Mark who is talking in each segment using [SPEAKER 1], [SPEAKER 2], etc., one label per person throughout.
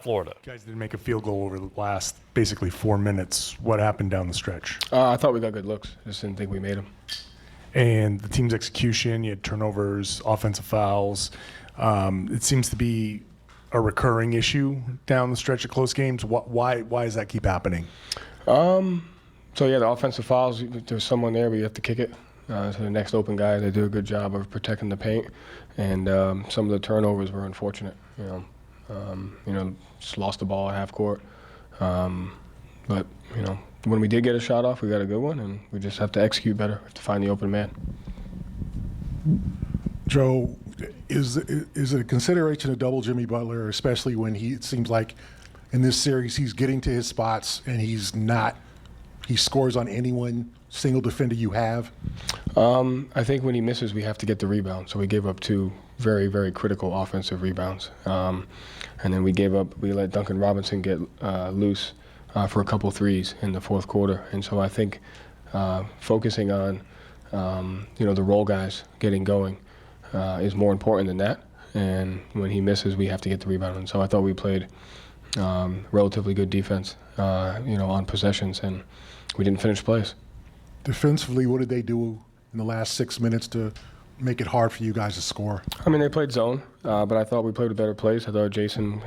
[SPEAKER 1] Florida.
[SPEAKER 2] You guys didn't make a field goal over the last basically 4 minutes. What happened down the stretch?
[SPEAKER 3] I thought we got good looks. Just didn't think we made them.
[SPEAKER 2] And the team's execution, you had turnovers, offensive fouls. It seems to be a recurring issue down the stretch of close games. Why does that keep happening?
[SPEAKER 3] So yeah, the offensive fouls, there's someone there, but you have to kick it. So the next open guy, they do a good job of protecting the paint. And some of the turnovers were unfortunate. Just lost the ball at half court. But when we did get a shot off, we got a good one, and we just have to execute better. We have to find the open man.
[SPEAKER 4] Joe, is it a consideration to double Jimmy Butler, especially when it seems like in this series he's getting to his spots and he scores on anyone, single defender you have?
[SPEAKER 3] I think when he misses, we have to get the rebound. So we gave up 2 very, very critical offensive rebounds. And then we let Duncan Robinson get loose for a couple threes in the fourth quarter. And so I think focusing on, the role guys getting going is more important than that. And when he misses, we have to get the rebound. And so I thought we played relatively good defense, on possessions, and we didn't finish plays.
[SPEAKER 4] Defensively, what did they do in the last 6 minutes to make it hard for you guys to score?
[SPEAKER 3] I mean, they played zone, but I thought we played with better plays. I thought Jason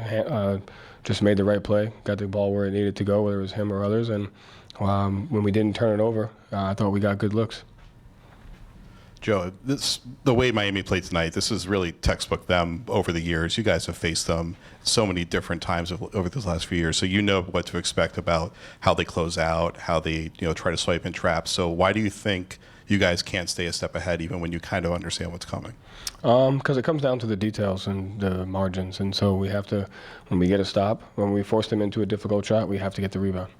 [SPEAKER 3] just made the right play, got the ball where it needed to go, whether it was him or others. And when we didn't turn it over, I thought we got good looks.
[SPEAKER 5] Joe, the way Miami played tonight, this is really textbook them over the years. You guys have faced them so many different times over these last few years, so you know what to expect about how they close out, how they try to swipe in traps. So why do you think you guys can't stay a step ahead even when you kind of understand what's coming?
[SPEAKER 3] Because it comes down to the details and the margins, and so we have to, when we get a stop, when we force them into a difficult shot, we have to get the rebound.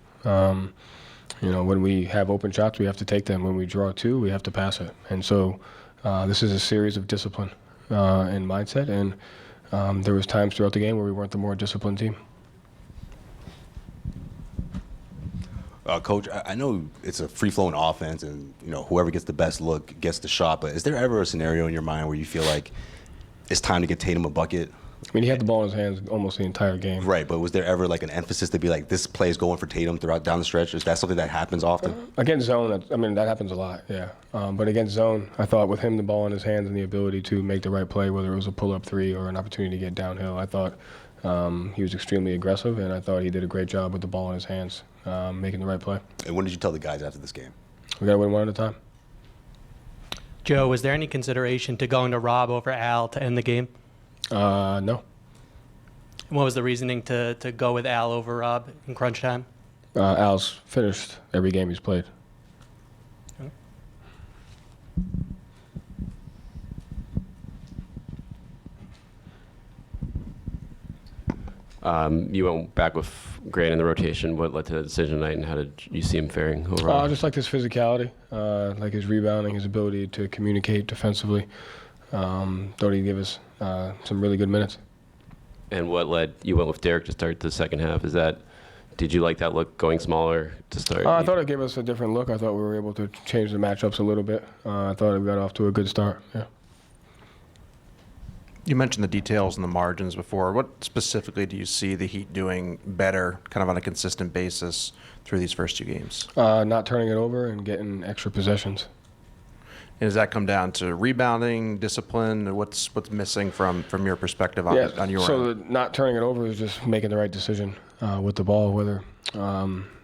[SPEAKER 3] When we have open shots, we have to take them. When we draw 2, we have to pass it. And so this is a series of discipline and mindset, and there was times throughout the game where we weren't the more disciplined team.
[SPEAKER 6] Coach, I know it's a free-flowing offense, and whoever gets the best look gets the shot. But is there ever a scenario in your mind where you feel like it's time to get Tatum a bucket?
[SPEAKER 3] I mean, he had the ball in his hands almost the entire game.
[SPEAKER 6] Right, but was there ever like an emphasis to be like, this play is going for Tatum down the stretch? Is that something that happens often?
[SPEAKER 3] Against zone, that happens a lot, yeah. But against zone, I thought with him the ball in his hands and the ability to make the right play, whether it was a pull-up 3 or an opportunity to get downhill, I thought he was extremely aggressive, and I thought he did a great job with the ball in his hands, making the right play.
[SPEAKER 6] And what did you tell the guys after this game?
[SPEAKER 3] We got to win one at a time.
[SPEAKER 7] Joe, was there any consideration to going to Rob over Al to end the game?
[SPEAKER 3] No.
[SPEAKER 7] And what was the reasoning to go with Al over Rob in crunch time?
[SPEAKER 3] Al's finished every game he's played.
[SPEAKER 8] You went back with Grant in the rotation. What led to the decision tonight, and how did you see him faring overall?
[SPEAKER 3] I just like his physicality, like his rebounding, his ability to communicate defensively. Thought he'd give us some really good minutes.
[SPEAKER 8] And what led you went with Derek to start the second half? Did you like that look going smaller to start?
[SPEAKER 3] I thought it gave us a different look. I thought we were able to change the matchups a little bit. I thought we got off to a good start. Yeah.
[SPEAKER 9] You mentioned the details and the margins before. What specifically do you see the Heat doing better, kind of on a consistent basis through these first 2 games?
[SPEAKER 3] Not turning it over and getting extra possessions.
[SPEAKER 9] And does that come down to rebounding, discipline? What's missing from your perspective on your end?
[SPEAKER 3] So not turning it over is just making the right decision with the ball, whether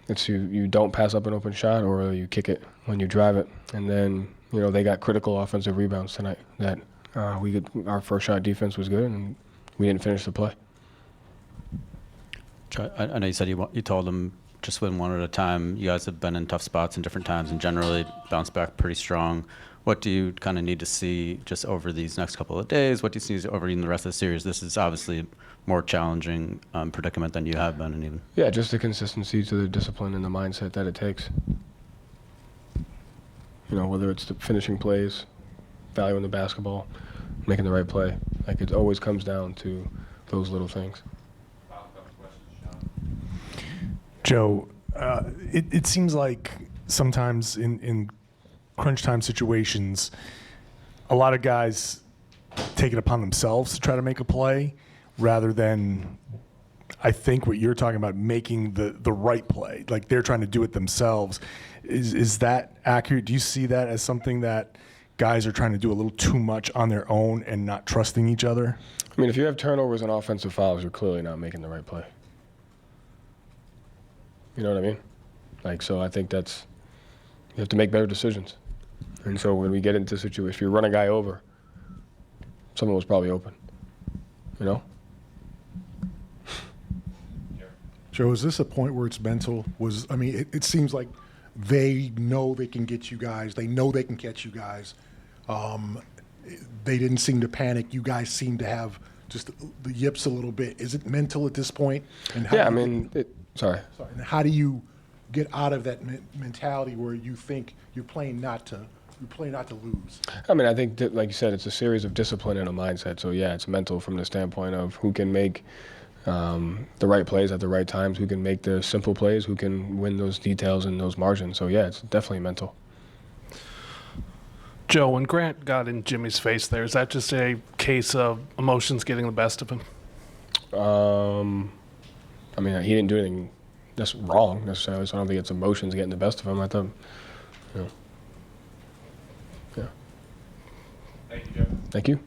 [SPEAKER 3] it's you don't pass up an open shot or you kick it when you drive it. And then they got critical offensive rebounds tonight that our first shot defense was good, and we didn't finish the play.
[SPEAKER 10] I know you said you told them just win one at a time. You guys have been in tough spots in different times and generally bounced back pretty strong. What do you kind of need to see just over these next couple of days? What do you see over even the rest of the series? This is obviously a more challenging predicament than you have been in even.
[SPEAKER 3] Yeah, just the consistency to the discipline and the mindset that it takes. Whether it's the finishing plays, valuing the basketball, making the right play. Like, it always comes down to those little things.
[SPEAKER 2] Joe, it seems like sometimes in crunch time situations, a lot of guys take it upon themselves to try to make a play rather than I think what you're talking about, making the right play, like they're trying to do it themselves. Is that accurate? Do you see that as something that guys are trying to do a little too much on their own and not trusting each other?
[SPEAKER 3] I mean, if you have turnovers and offensive fouls, you're clearly not making the right play. You know what I mean? Like, so I think that's, you have to make better decisions. And so when we get into a situation, if you run a guy over, someone was probably open. You know?
[SPEAKER 4] Joe, is this a point where it's mental? I mean, it seems like they know they can get you guys. They know they can catch you guys. They didn't seem to panic. You guys seem to have just the yips a little bit. Is it mental at this point? And how
[SPEAKER 3] Yeah, I
[SPEAKER 4] do you
[SPEAKER 3] mean, sorry.
[SPEAKER 4] and how do you get out of that mentality where you think you're playing not to lose?
[SPEAKER 3] I mean, I think that, like you said, it's a series of discipline and a mindset. So yeah, it's mental from the standpoint of who can make the right plays at the right times, who can make the simple plays, who can win those details and those margins. So yeah, it's definitely mental.
[SPEAKER 1] Joe, when Grant got in Jimmy's face there, is that just a case of emotions getting the best of him?
[SPEAKER 3] I mean, he didn't do anything that's wrong necessarily, so I don't think it's emotions getting the best of him. I thought, you know, yeah.
[SPEAKER 5] Thank you, Joe.
[SPEAKER 3] Thank you.